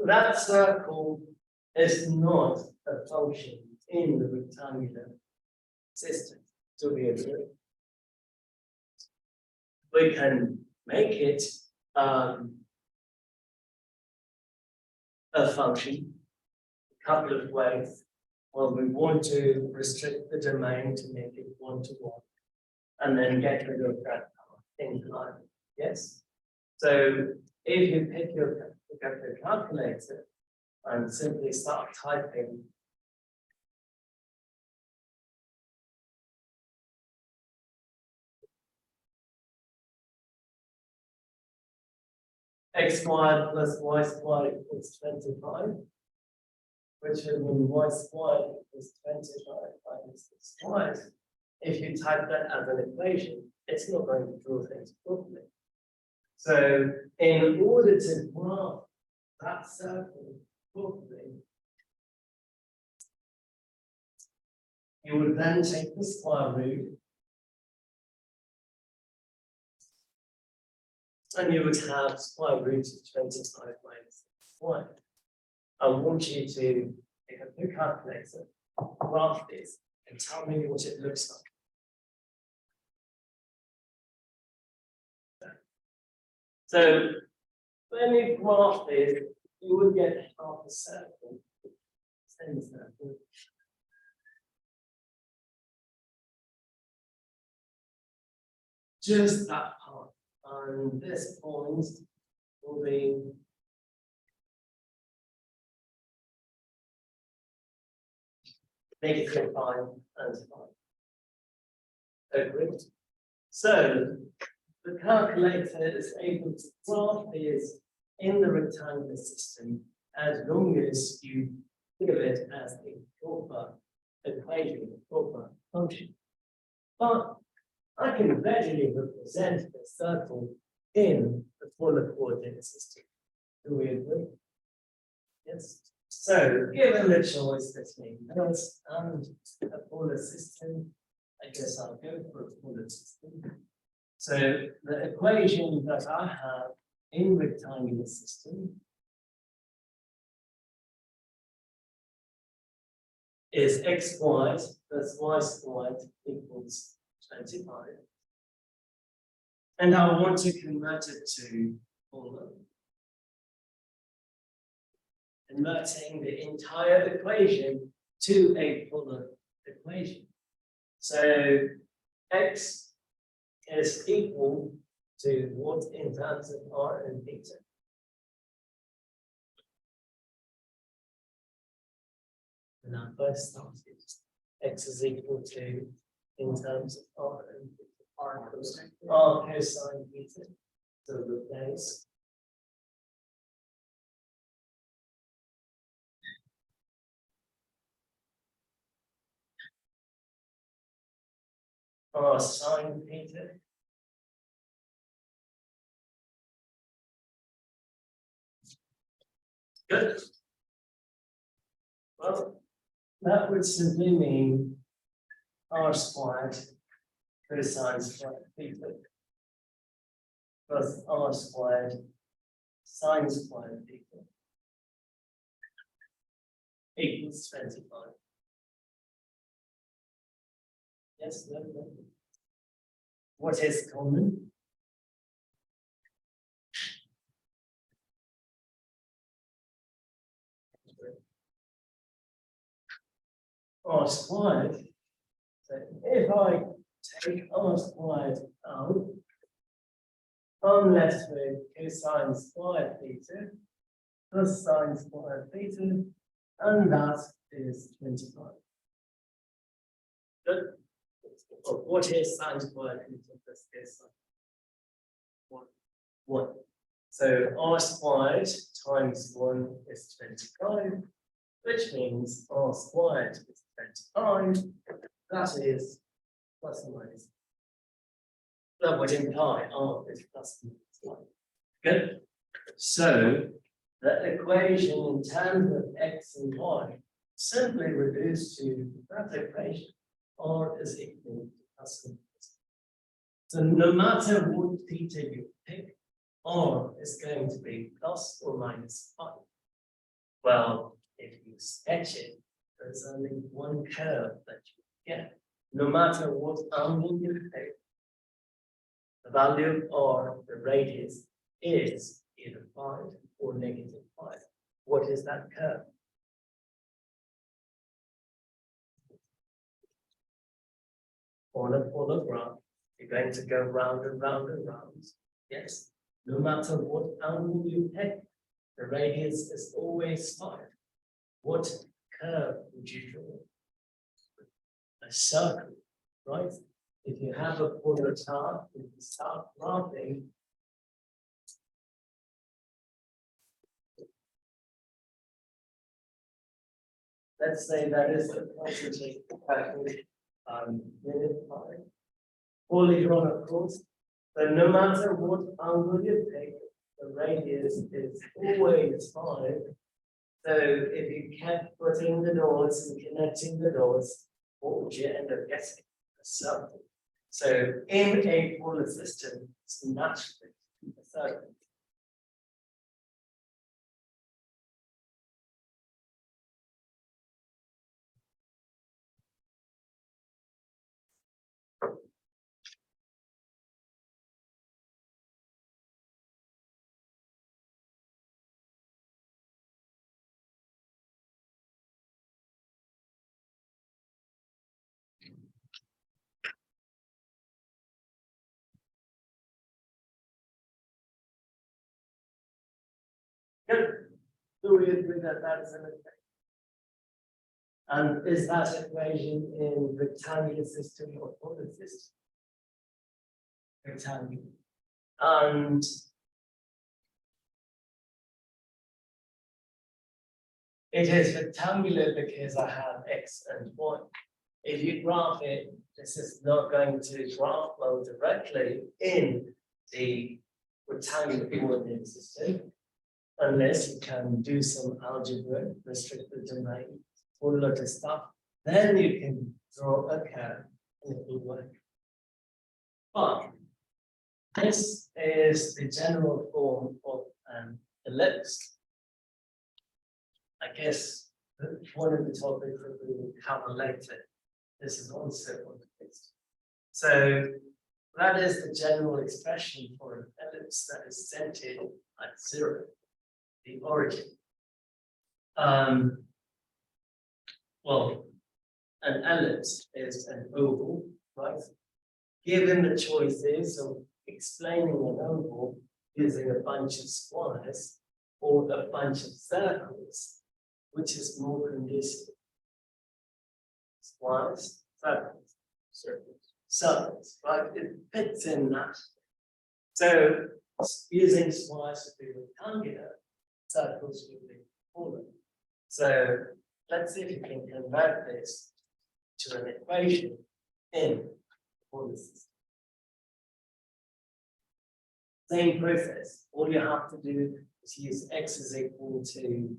that circle is not a function in the rectangular system. Do we agree? We can make it a function a couple of ways. Well, we want to restrict the domain to make it one-to-one, and then get rid of that in time. Yes. So if you pick up your calculator and simply start typing x squared plus y squared equals 25, which would mean y squared equals 25 minus x squared. If you type that as an equation, it's not going to draw things properly. So in order to graph that circle properly, you would then take the square root and you would have square root of 25 minus x. I want you to pick up your calculator, graph this, and tell me what it looks like. So when you graph this, you would get half a circle, semicircle. Just that part. And this point will be -5 and 5. Agreed. So the calculator is able to graph this in the rectangular system as long as you think of it as a proper equation, a proper function. But I can visually represent the circle in the polar coordinate system. Do we agree? Yes. So, given the choice between Earth and a polar system, I guess I'll go for a polar system. So, the equation that I have in rectangular system is x squared plus y squared equals 25. And I want to convert it to polar. Converting the entire equation to a polar equation. So x is equal to what in terms of r and theta? And I first started, x is equal to, in terms of r and theta, r cosine theta. So replace r sine theta. Good. Well, that would simply mean r squared cosine squared theta plus r squared sine squared theta equals 25. Yes, no, no. What is common? R squared. So if I take r squared out, I'm left with cosine squared theta plus sine squared theta, and that is 25. Good. What is sine squared theta plus cosine? 1. So r squared times 1 is 25, which means r squared is 25. That is plus or minus. That would imply r is plus or minus 1. Good. So the equation in terms of x and y simply reduced to that equation. R is equal to plus or minus. So no matter what theta you pick, R is going to be plus or minus 5. Well, if you sketch it, there's only one curve that you get, no matter what angle you take. The value or the radius is either 5 or -5. What is that curve? On a graph, you're going to go round and round and round. Yes, no matter what angle you take, the radius is always 5. What curve would you draw? A circle, right? If you have a polar chart, if you start graphing, let's say that is the concentrate minute 5. Polygon, of course. So no matter what angle you take, the radius is always 5. So if you kept putting the dots and connecting the dots, what would you end up getting? A circle. So in a polar system, it's naturally a circle. Good. Do we agree that that is an equation? And is that equation in rectangular system or polar system? Rectangular. And it is rectangular because I have x and y. If you graph it, this is not going to graph flow directly in the rectangular coordinate system, unless you can do some algebra, restrict the domain, or lot of stuff. Then you can draw a curve and it will work. But this is the general form of an ellipse. I guess one of the topics that we will cover later. This is also on the list. So that is the general expression for an ellipse that is centered at 0, the origin. Well, an ellipse is an oval, right? Given the choices of explaining an oval using a bunch of squares or a bunch of circles, which is more conducive? Squares, circles, right? It fits in that. So using squares would be rectangular, circles would be polar. So let's see if you can convert this to an equation in polar system. Same process. All you have to do is use x is equal to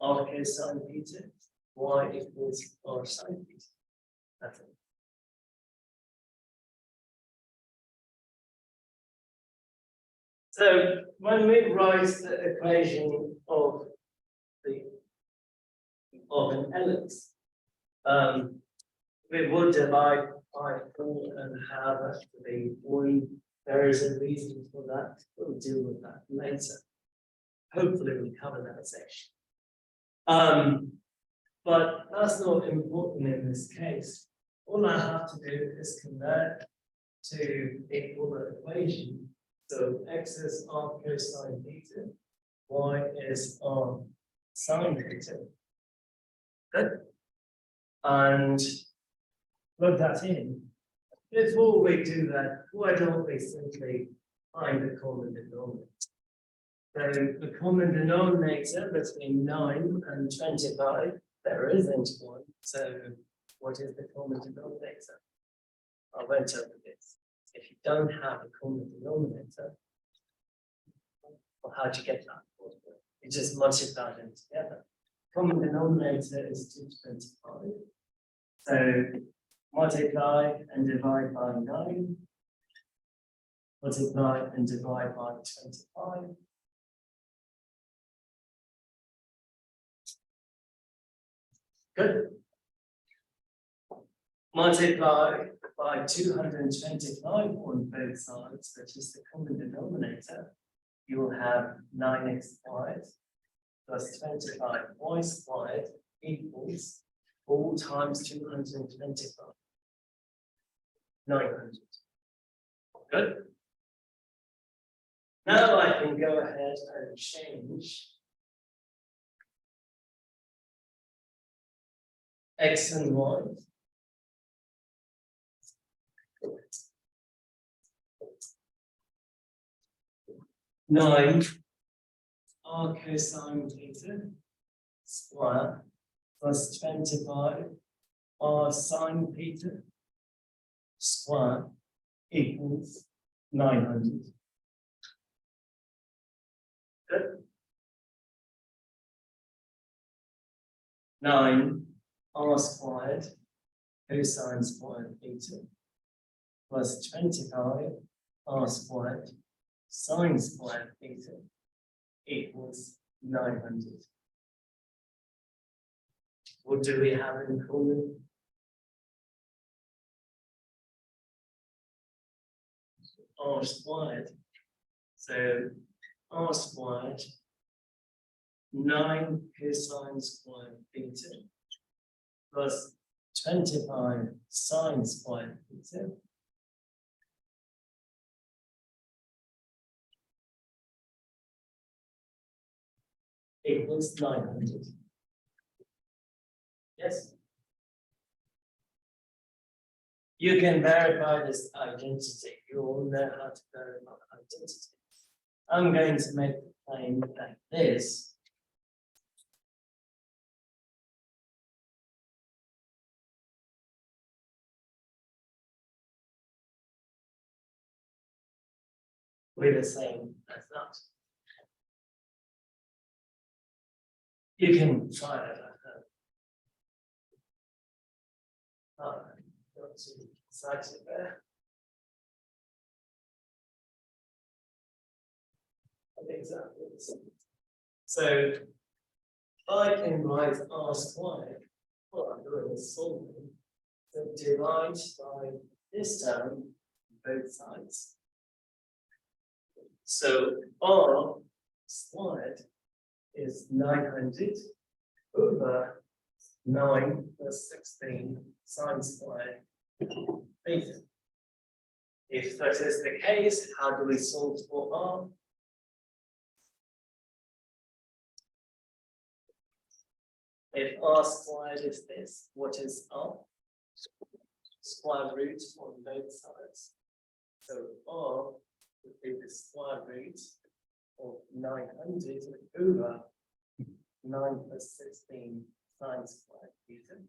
r cosine theta, y equals r sine theta. That's it. So when we write the equation of an ellipse, we would divide by 4 and have that to be 1. There is a reason for that. We'll deal with that later. Hopefully we'll cover that section. But that's not important in this case. All I have to do is convert to a polar equation. So x is r cosine theta, y is r sine theta. Good. And plug that in. Before we do that, why don't we simply find the common denominator? So the common denominator between 9 and 25, there isn't one. So what is the common denominator? I went over this. If you don't have a common denominator, well, how do you get that? You just multiply them together. Common denominator is 225. So multiply and divide by 9. Multiply and divide by 25. Good. Multiply by 225 on both sides, which is the common denominator. You will have 9x squared plus 25y squared equals 4 times 225. 900. Good. Now I can go ahead and change x and y. Nine r cosine theta square plus 25 r sine theta square equals 900. Good. 9 r squared cosine squared theta plus 25 r squared sine squared theta equals 900. What do we have in common? R squared. So r squared 9 cosine squared theta plus 25 sine squared theta equals 900. Yes. You can verify this identity. You all know how to verify identity. I'm going to make the claim like this. We're the same as that. You can try it at home. Got to cite it there. Exactly the same. So if I can write r squared, what I'm doing is solving, so divide by this term on both sides. So r squared is 900 over 9 plus 16 sine squared theta. If that is the case, how do we solve for r? If r squared is this, what is r? Square root on both sides. So r would be the square root of 900 over 9 plus 16 sine squared theta.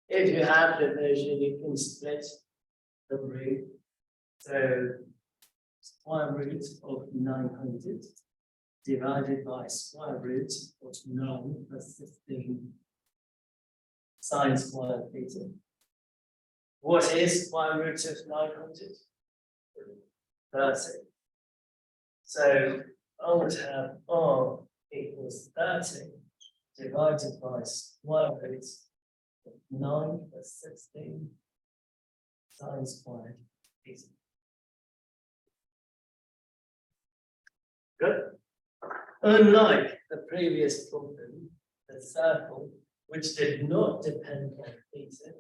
If you have division, you can split the root. So square root of 900 divided by square root of 9 plus 16 sine squared theta. What is square root of 900? 30. So I would have r equals 30 divided by square root of 9 plus 16 sine squared theta. Good. Unlike the previous problem, the circle, which did not depend on theta,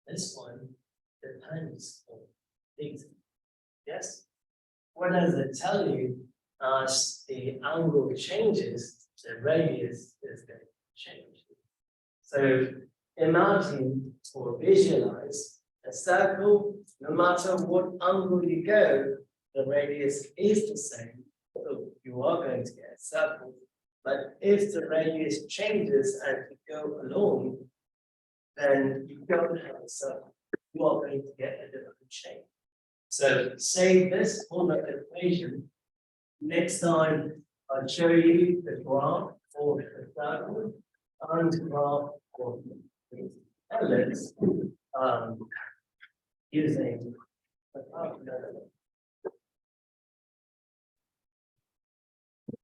this one depends on theta. Yes? What does it tell you? As the angle changes, the radius is going to change. So imagine or visualize a circle, no matter what angle you go, the radius is the same. So you are going to get a circle. But if the radius changes and you go along, then you don't have a circle. You are going to get a different shape. So save this on the equation. Next time I'll show you the graph for the circle and graph for the ellipse using the calculator.